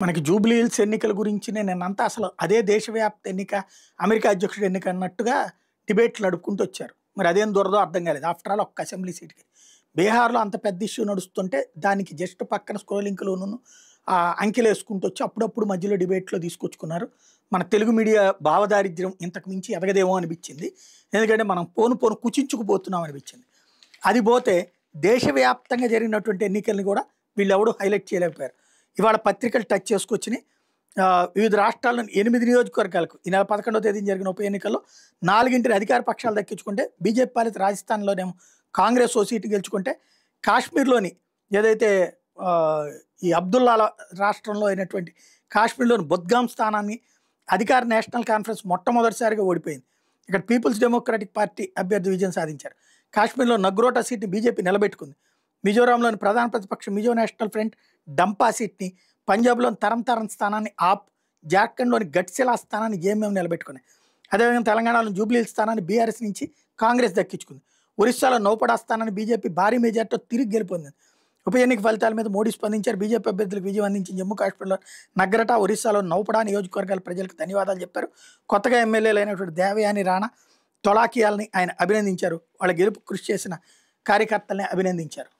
మనకి Jubilee hills ఎన్నికల గురించి నేనంతా అసలు అదే దేశవ్యాప్త ఎన్నిక, అమెరికా అధ్యక్షుడి ఎన్నిక అన్నట్టుగా డిబేట్లు నడుపుకుంటూ వచ్చారు. మరి అదేం దొరదో అర్థం కాలేదు. ఆఫ్టర్ ఆల్ ఒక్క అసెంబ్లీ సీట్‌కి. బీహార్‌లో అంత పెద్ద ఇష్యూ నడుస్తుంటే దానికి జస్ట్ పక్కన స్క్రోలింగ్‌లోను అంకెలేసుకుంటూ వచ్చి అప్పుడప్పుడు మధ్యలో డిబేట్‌లో తీసుకొచ్చుకున్నారు. మన తెలుగు మీడియా భావదారిద్ర్యం ఇంతకు మించి ఎదగదేమో అనిపించింది. ఎందుకంటే మనం పోను పోను కుచించుకుపోతున్నాం అనిపించింది. అది పోతే దేశవ్యాప్తంగా జరిగినటువంటి ఎన్నికల్ని కూడా వీళ్ళెవడూ హైలైట్ చేయలేకపోయారు. ఇవాళ పత్రికలు టచ్ చేసుకొచ్చినాయి. వివిధ రాష్ట్రాల్లోని 8 నియోజకవర్గాలకు ఈ నెల 11వ తేదీన జరిగిన ఉప ఎన్నికల్లో 4 అధికార పక్షాలు దక్కించుకుంటే బీజేపీ పాలిత రాజస్థాన్‌లోనేమో కాంగ్రెస్ ఓ సీటు గెలుచుకుంటే కాశ్మీర్‌లోని ఏదైతే ఈ అబ్దుల్లాల రాష్ట్రంలో అయినటువంటి కాశ్మీర్‌లోని బుద్గామ్ స్థానాన్ని అధికార నేషనల్ కాన్ఫరెన్స్ మొట్టమొదటిసారిగా ఓడిపోయింది. ఇక్కడ పీపుల్స్ డెమోక్రాటిక్ పార్టీ అభ్యర్థి విజయం సాధించారు. కాశ్మీర్‌లో నగ్రోటా సీట్‌ని బీజేపీ నిలబెట్టుకుంది. మిజోరాంలోని ప్రధాన ప్రతిపక్షం మిజో నేషనల్ ఫ్రంట్ డంపా సీట్‌ని, పంజాబ్‌లోని తరన్ తారన్ స్థానాన్ని ఆప్, జార్ఖండ్‌లోని గట్సిలా స్థానాన్ని జేఎంఎం నిలబెట్టుకున్నాయి. అదేవిధంగా తెలంగాణలోని జూబ్లీ హిల్స్ స్థానాన్ని బీఆర్ఎస్ నుంచి కాంగ్రెస్ దక్కించుకుంది. ఒరిస్సాలో నౌపడా స్థానాన్ని బీజేపీ భారీ మెజార్టీతో తిరిగి గెలుపొందింది. ఉప ఎన్నిక ఫలితాల మీద మోడీ స్పందించారు. బీజేపీ అభ్యర్థులకు విజయం అందించిన జమ్మూ కాశ్మీర్లో నగ్రటా, ఒరిస్సాలో నౌపడా నియోజకవర్గాల ప్రజలకు ధన్యవాదాలు చెప్పారు. కొత్తగా ఎమ్మెల్యేలు అయినటువంటి దేవయాని రాణా, తొలాకియాల్ని ఆయన అభినందించారు. వాళ్ళ గెలుపు కృషి చేసిన కార్యకర్తల్ని అభినందించారు.